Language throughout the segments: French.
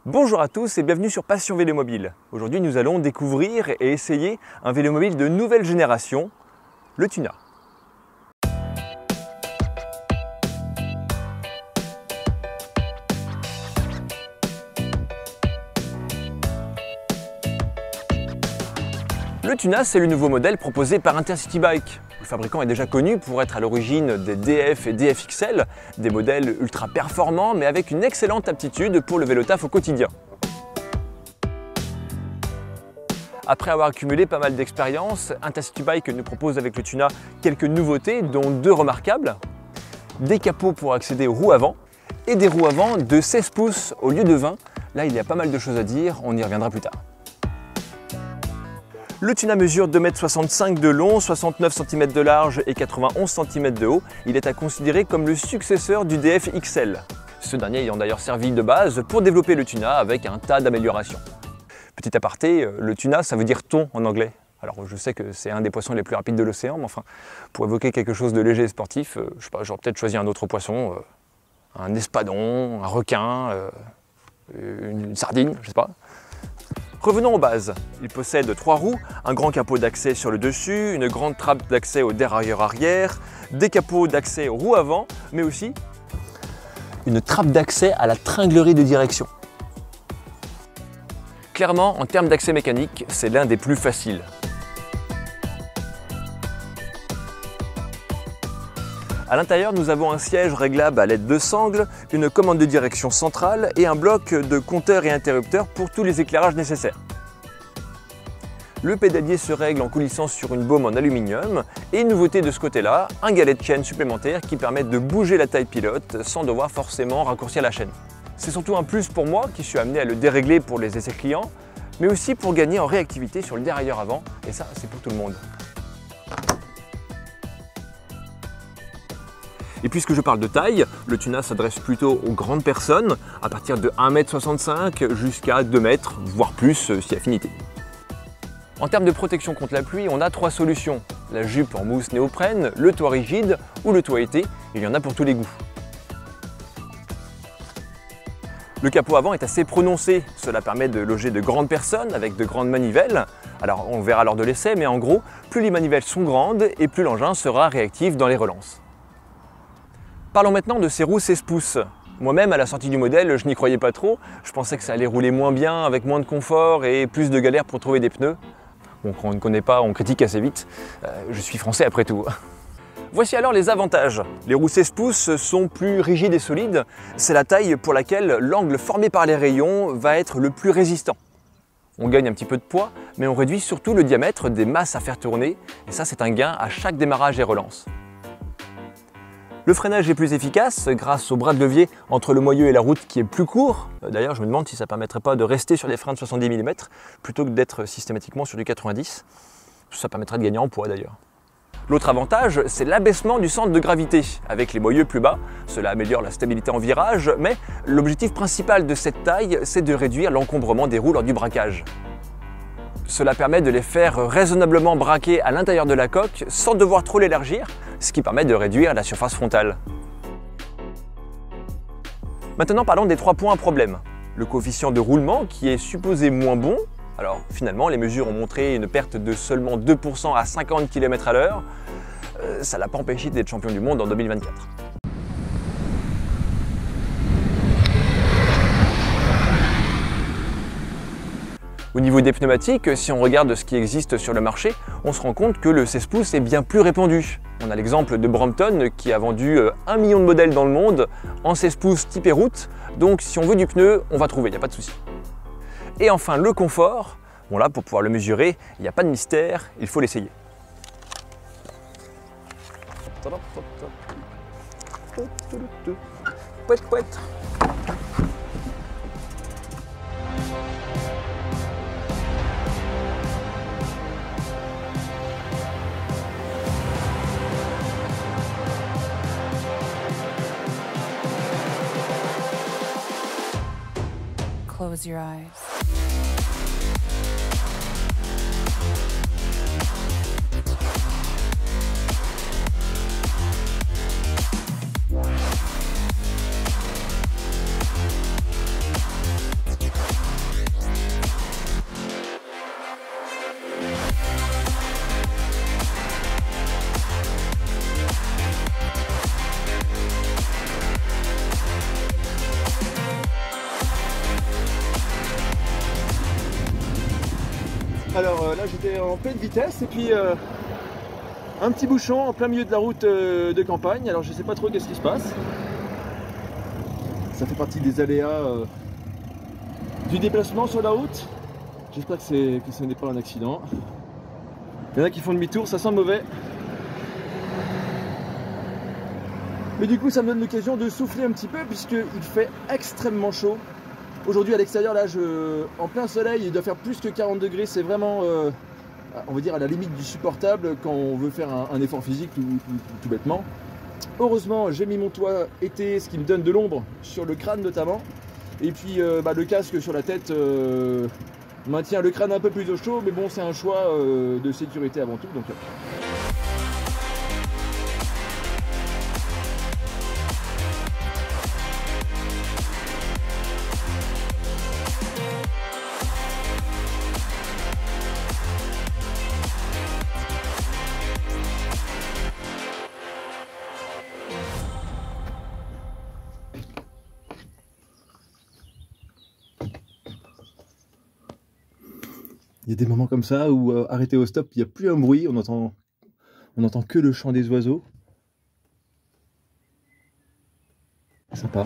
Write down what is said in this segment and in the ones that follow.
Bonjour à tous et bienvenue sur Passion Vélomobile. Aujourd'hui nous allons découvrir et essayer un vélomobile de nouvelle génération, le Tuna. Le Tuna, c'est le nouveau modèle proposé par Intercity Bike. Le fabricant est déjà connu pour être à l'origine des DF et DFXL, des modèles ultra performants mais avec une excellente aptitude pour le vélo taf au quotidien. Après avoir accumulé pas mal d'expérience, Intercity Bike nous propose avec le Tuna quelques nouveautés, dont deux remarquables. Des capots pour accéder aux roues avant et des roues avant de 16 pouces au lieu de 20. Là, il y a pas mal de choses à dire, on y reviendra plus tard. Le Tuna mesure 2,65 m de long, 69 cm de large et 91 cm de haut. Il est à considérer comme le successeur du DF XL. Ce dernier ayant d'ailleurs servi de base pour développer le Tuna avec un tas d'améliorations. Petit aparté, le Tuna ça veut dire thon en anglais. Alors je sais que c'est un des poissons les plus rapides de l'océan, mais enfin, pour évoquer quelque chose de léger et sportif, je sais pas, j'aurais peut-être choisi un autre poisson, un espadon, un requin, une sardine, je sais pas. Revenons aux bases. Il possède 3 roues, un grand capot d'accès sur le dessus, une grande trappe d'accès au dérailleur arrière, des capots d'accès aux roues avant, mais aussi une trappe d'accès à la tringlerie de direction. Clairement, en termes d'accès mécanique, c'est l'un des plus faciles. À l'intérieur, nous avons un siège réglable à l'aide de sangles, une commande de direction centrale et un bloc de compteur et interrupteur pour tous les éclairages nécessaires. Le pédalier se règle en coulissant sur une baume en aluminium et une nouveauté de ce côté-là, un galet de chaîne supplémentaire qui permet de bouger la taille pilote sans devoir forcément raccourcir la chaîne. C'est surtout un plus pour moi qui suis amené à le dérégler pour les essais clients, mais aussi pour gagner en réactivité sur le dérailleur avant, et ça c'est pour tout le monde. Et puisque je parle de taille, le Tuna s'adresse plutôt aux grandes personnes, à partir de 1,65 m jusqu'à 2 m, voire plus si affinité. En termes de protection contre la pluie, on a 3 solutions. La jupe en mousse néoprène, le toit rigide ou le toit été, il y en a pour tous les goûts. Le capot avant est assez prononcé, cela permet de loger de grandes personnes avec de grandes manivelles. Alors on verra lors de l'essai, mais en gros, plus les manivelles sont grandes et plus l'engin sera réactif dans les relances. Parlons maintenant de ces roues 16 pouces. Moi-même, à la sortie du modèle, je n'y croyais pas trop. Je pensais que ça allait rouler moins bien, avec moins de confort et plus de galères pour trouver des pneus. Bon, quand on ne connaît pas, on critique assez vite. Je suis français après tout. Voici alors les avantages. Les roues 16 pouces sont plus rigides et solides. C'est la taille pour laquelle l'angle formé par les rayons va être le plus résistant. On gagne un petit peu de poids, mais on réduit surtout le diamètre des masses à faire tourner. Et ça, c'est un gain à chaque démarrage et relance. Le freinage est plus efficace grâce au bras de levier entre le moyeu et la route qui est plus court. D'ailleurs, je me demande si ça ne permettrait pas de rester sur des freins de 70 mm plutôt que d'être systématiquement sur du 90. Ça permettrait de gagner en poids d'ailleurs. L'autre avantage, c'est l'abaissement du centre de gravité. Avec les moyeux plus bas, cela améliore la stabilité en virage, mais l'objectif principal de cette taille, c'est de réduire l'encombrement des roues lors du braquage. Cela permet de les faire raisonnablement braquer à l'intérieur de la coque sans devoir trop l'élargir, ce qui permet de réduire la surface frontale. Maintenant parlons des 3 points à problème. Le coefficient de roulement qui est supposé moins bon. Alors finalement les mesures ont montré une perte de seulement 2% à 50 km/h. Ça l'a pas empêché d'être champion du monde en 2024. Au niveau des pneumatiques, si on regarde ce qui existe sur le marché, on se rend compte que le 16 pouces est bien plus répandu. On a l'exemple de Brompton qui a vendu 1 million de modèles dans le monde en 16 pouces type et route. Donc si on veut du pneu, on va trouver, il n'y a pas de souci. Et enfin le confort, bon là pour pouvoir le mesurer, il n'y a pas de mystère, il faut l'essayer. Pouet, pouet. Close your eyes. Alors là j'étais en pleine vitesse et puis un petit bouchon en plein milieu de la route de campagne. Alors je sais pas trop qu'est-ce qui se passe. Ça fait partie des aléas du déplacement sur la route. J'espère que ce n'est pas un accident. Il y en a qui font demi-tour, ça sent mauvais. Mais du coup ça me donne l'occasion de souffler un petit peu puisqu'il fait extrêmement chaud. Aujourd'hui à l'extérieur, là, en plein soleil, il doit faire plus que 40 degrés. C'est vraiment, on va dire, à la limite du supportable quand on veut faire un effort physique tout bêtement. Heureusement, j'ai mis mon toit été, ce qui me donne de l'ombre sur le crâne notamment. Et puis le casque sur la tête maintient le crâne un peu plus au chaud, mais bon, c'est un choix de sécurité avant tout. Donc, il y a des moments comme ça où arrêté au stop, il n'y a plus un bruit, on entend que le chant des oiseaux. Sympa.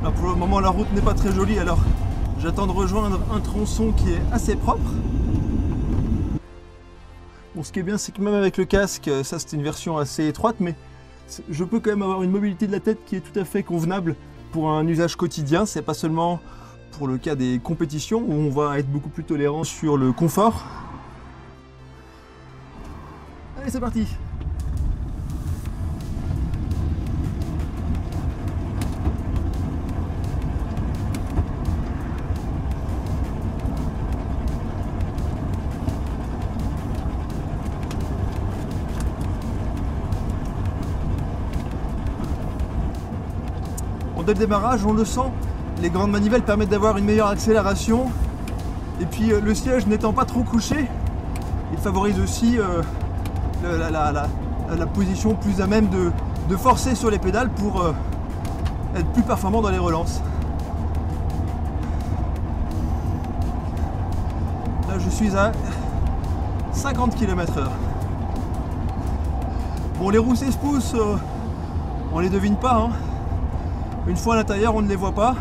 Là, pour le moment, la route n'est pas très jolie, alors j'attends de rejoindre un tronçon qui est assez propre. Bon, ce qui est bien, c'est que même avec le casque, ça c'est une version assez étroite, mais je peux quand même avoir une mobilité de la tête qui est tout à fait convenable pour un usage quotidien. C'est pas seulement pour le cas des compétitions où on va être beaucoup plus tolérant sur le confort. Allez, c'est parti! Dès le démarrage, on le sent, les grandes manivelles permettent d'avoir une meilleure accélération. Et puis le siège n'étant pas trop couché, il favorise aussi la position plus à même de forcer sur les pédales pour être plus performant dans les relances. Là, je suis à 50 km/h. Bon, les roues 16 pouces, on les devine pas, hein. Une fois à l'intérieur, on ne les voit pas.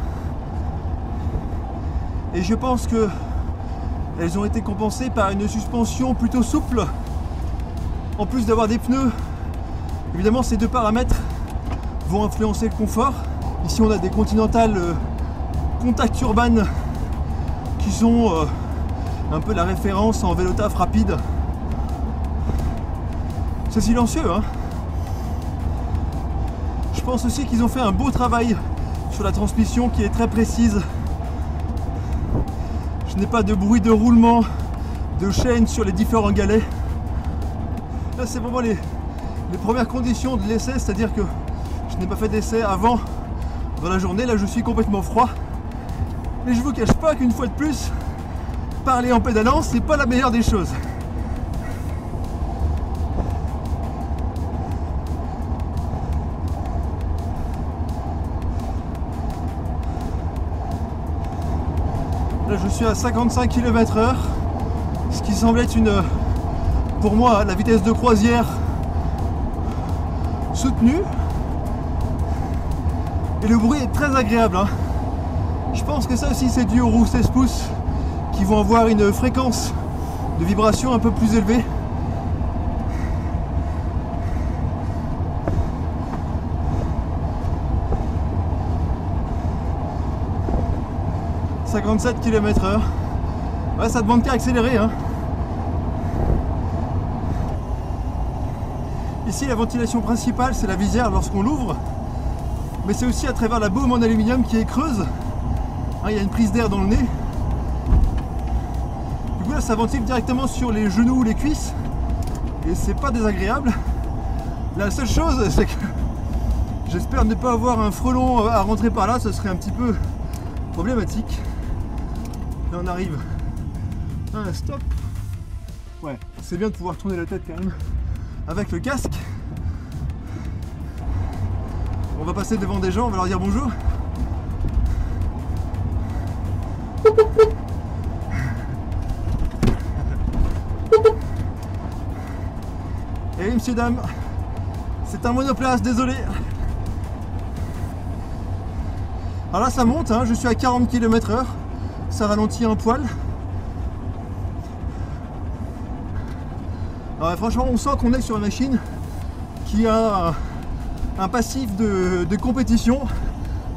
Et je pense que elles ont été compensées par une suspension plutôt souple. En plus d'avoir des pneus, évidemment ces deux paramètres vont influencer le confort. Ici on a des Continental Contact Urban qui sont un peu la référence en vélo taf rapide. C'est silencieux, hein. Je pense aussi qu'ils ont fait un beau travail sur la transmission qui est très précise. Je n'ai pas de bruit de roulement de chaîne sur les différents galets. Là, c'est vraiment les premières conditions de l'essai, c'est-à-dire que je n'ai pas fait d'essai avant dans la journée. Là, je suis complètement froid. Mais je vous cache pas qu'une fois de plus, parler en pédalant, c'est pas la meilleure des choses. Là, je suis à 55 km/h, ce qui semble être pour moi, la vitesse de croisière soutenue. Et le bruit est très agréable, hein. Je pense que ça aussi c'est dû aux roues 16 pouces qui vont avoir une fréquence de vibration un peu plus élevée. « 57 km/h. Ouais, ça demande qu'à accélérer, hein. Ici, la ventilation principale, c'est la visière lorsqu'on l'ouvre. Mais c'est aussi à travers la baume en aluminium qui est creuse. Hein, il y a une prise d'air dans le nez. Du coup, là, ça ventile directement sur les genoux ou les cuisses. Et c'est pas désagréable. La seule chose, c'est que j'espère ne pas avoir un frelon à rentrer par là. Ce serait un petit peu problématique. Là on arrive à un stop. Ouais, c'est bien de pouvoir tourner la tête quand même avec le casque. On va passer devant des gens, on va leur dire bonjour. Et messieurs, dames, c'est un monoplace, désolé. Alors là ça monte, hein, je suis à 40 km/h, ça ralentit un poil. Alors, franchement on sent qu'on est sur une machine qui a un passif de compétition.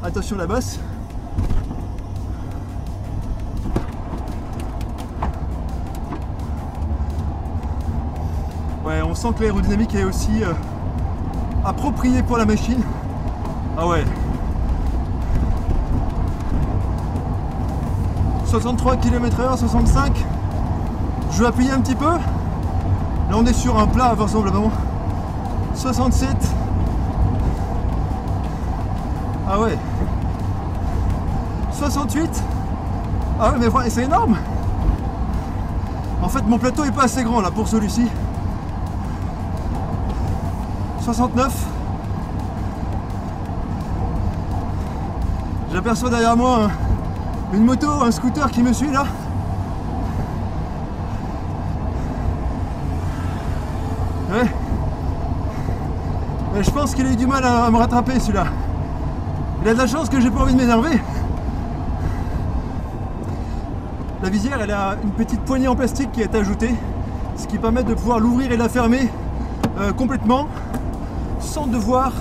Attention la bosse. Ouais, on sent que l'aérodynamique est aussi appropriée pour la machine. Ah ouais. 63 km/h, 65. Je vais appuyer un petit peu. Là on est sur un plat vraisemblablement. 67. Ah ouais. 68. Ah ouais, mais c'est énorme. En fait mon plateau est pas assez grand là pour celui-ci. 69. J'aperçois derrière moi une moto, un scooter qui me suit là. Ouais. Mais je pense qu'il a eu du mal à me rattraper celui-là. Il a de la chance que j'ai pas envie de m'énerver. La visière, elle a une petite poignée en plastique qui est ajoutée, ce qui permet de pouvoir l'ouvrir et la fermer complètement sans devoir,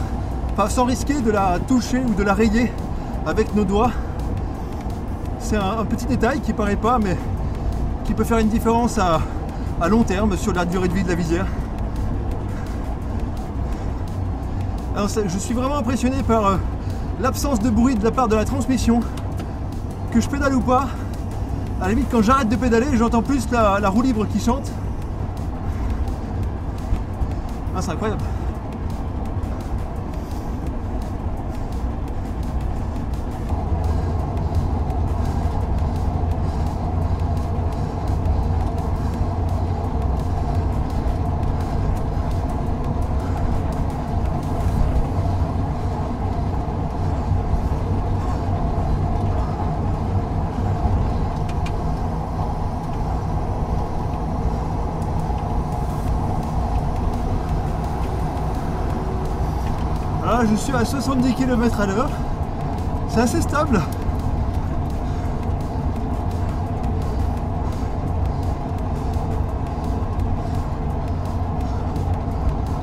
enfin sans risquer de la toucher ou de la rayer avec nos doigts. C'est un petit détail qui paraît pas, mais qui peut faire une différence à long terme sur la durée de vie de la visière. Alors, je suis vraiment impressionné par l'absence de bruit de la part de la transmission. Que je pédale ou pas, à la limite quand j'arrête de pédaler, j'entends plus la roue libre qui chante. Ah, c'est incroyable. Là, je suis à 70 km/h. C'est assez stable.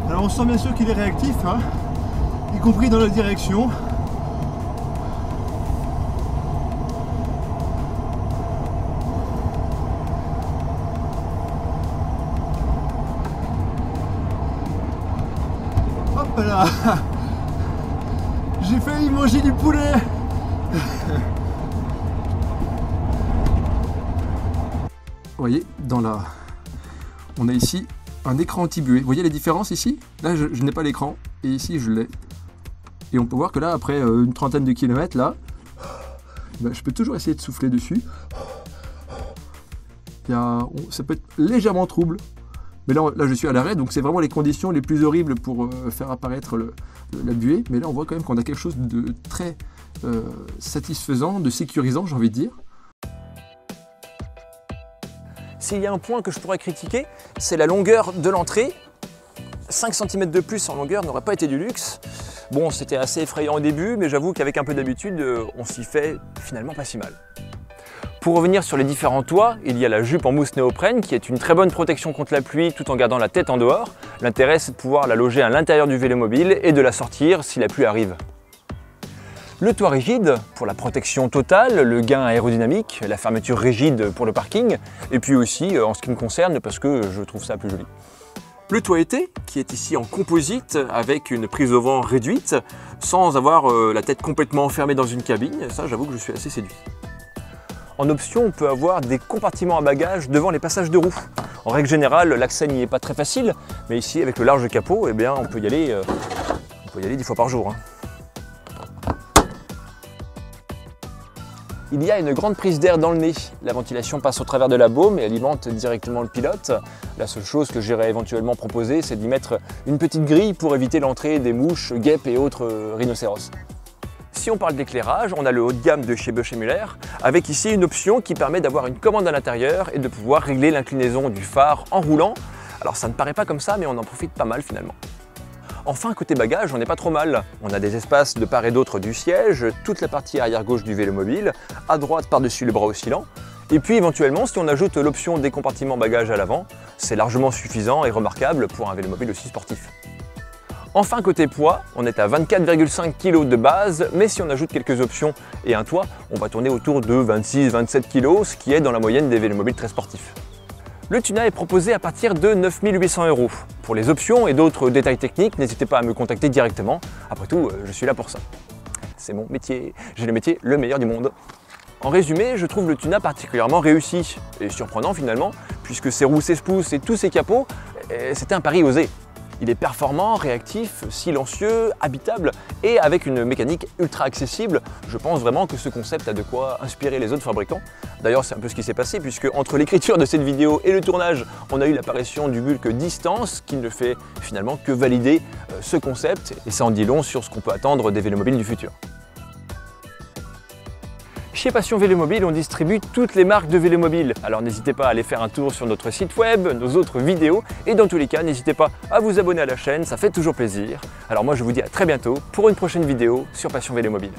Alors on sent bien sûr qu'il est réactif, hein, y compris dans la direction. Hop là. J'ai failli manger du poulet. Vous voyez, on a ici un écran anti-buée. Vous voyez les différences ici? Là, je n'ai pas l'écran, et ici, je l'ai. Et on peut voir que là, après une trentaine de kilomètres, là, ben, je peux toujours essayer de souffler dessus. Ça peut être légèrement trouble. Mais là, je suis à l'arrêt, donc c'est vraiment les conditions les plus horribles pour faire apparaître la buée. Mais là, on voit quand même qu'on a quelque chose de très satisfaisant, de sécurisant, j'ai envie de dire. S'il y a un point que je pourrais critiquer, c'est la longueur de l'entrée. 5 cm de plus en longueur n'aurait pas été du luxe. Bon, c'était assez effrayant au début, mais j'avoue qu'avec un peu d'habitude, on s'y fait finalement pas si mal. Pour revenir sur les différents toits, il y a la jupe en mousse néoprène qui est une très bonne protection contre la pluie tout en gardant la tête en dehors. L'intérêt, c'est de pouvoir la loger à l'intérieur du vélomobile et de la sortir si la pluie arrive. Le toit rigide pour la protection totale, le gain aérodynamique, la fermeture rigide pour le parking, et puis aussi en ce qui me concerne parce que je trouve ça plus joli. Le toit été, qui est ici en composite avec une prise au vent réduite, sans avoir la tête complètement enfermée dans une cabine, ça j'avoue que je suis assez séduit. En option, on peut avoir des compartiments à bagages devant les passages de roues. En règle générale, l'accès n'y est pas très facile, mais ici avec le large capot, eh bien, on peut y aller 10 fois par jour. Il y a une grande prise d'air dans le nez. La ventilation passe au travers de la baume et alimente directement le pilote. La seule chose que j'irais éventuellement proposer, c'est d'y mettre une petite grille pour éviter l'entrée des mouches, guêpes et autres rhinocéros. Si on parle d'éclairage, on a le haut de gamme de chez Bausch & Muller, avec ici une option qui permet d'avoir une commande à l'intérieur et de pouvoir régler l'inclinaison du phare en roulant. Alors ça ne paraît pas comme ça, mais on en profite pas mal finalement. Enfin, côté bagages, on n'est pas trop mal. On a des espaces de part et d'autre du siège, toute la partie arrière gauche du vélo mobile, à droite par-dessus le bras oscillant. Et puis éventuellement, si on ajoute l'option des compartiments bagages à l'avant, c'est largement suffisant et remarquable pour un vélo mobile aussi sportif. Enfin, côté poids, on est à 24,5 kg de base, mais si on ajoute quelques options et un toit, on va tourner autour de 26-27 kg, ce qui est dans la moyenne des vélos mobiles très sportifs. Le Tuna est proposé à partir de 9 800 €. Pour les options et d'autres détails techniques, n'hésitez pas à me contacter directement. Après tout, je suis là pour ça. C'est mon métier, j'ai le métier le meilleur du monde. En résumé, je trouve le Tuna particulièrement réussi et surprenant finalement, puisque ses roues 16 pouces et tous ses capots, c'était un pari osé. Il est performant, réactif, silencieux, habitable et avec une mécanique ultra accessible. Je pense vraiment que ce concept a de quoi inspirer les autres fabricants. D'ailleurs, c'est un peu ce qui s'est passé puisque entre l'écriture de cette vidéo et le tournage, on a eu l'apparition du bulk distance qui ne fait finalement que valider ce concept et ça en dit long sur ce qu'on peut attendre des vélomobiles du futur. Chez Passion Vélomobile, on distribue toutes les marques de vélomobiles. Alors n'hésitez pas à aller faire un tour sur notre site web, nos autres vidéos et dans tous les cas, n'hésitez pas à vous abonner à la chaîne, ça fait toujours plaisir. Alors moi je vous dis à très bientôt pour une prochaine vidéo sur Passion Vélomobile.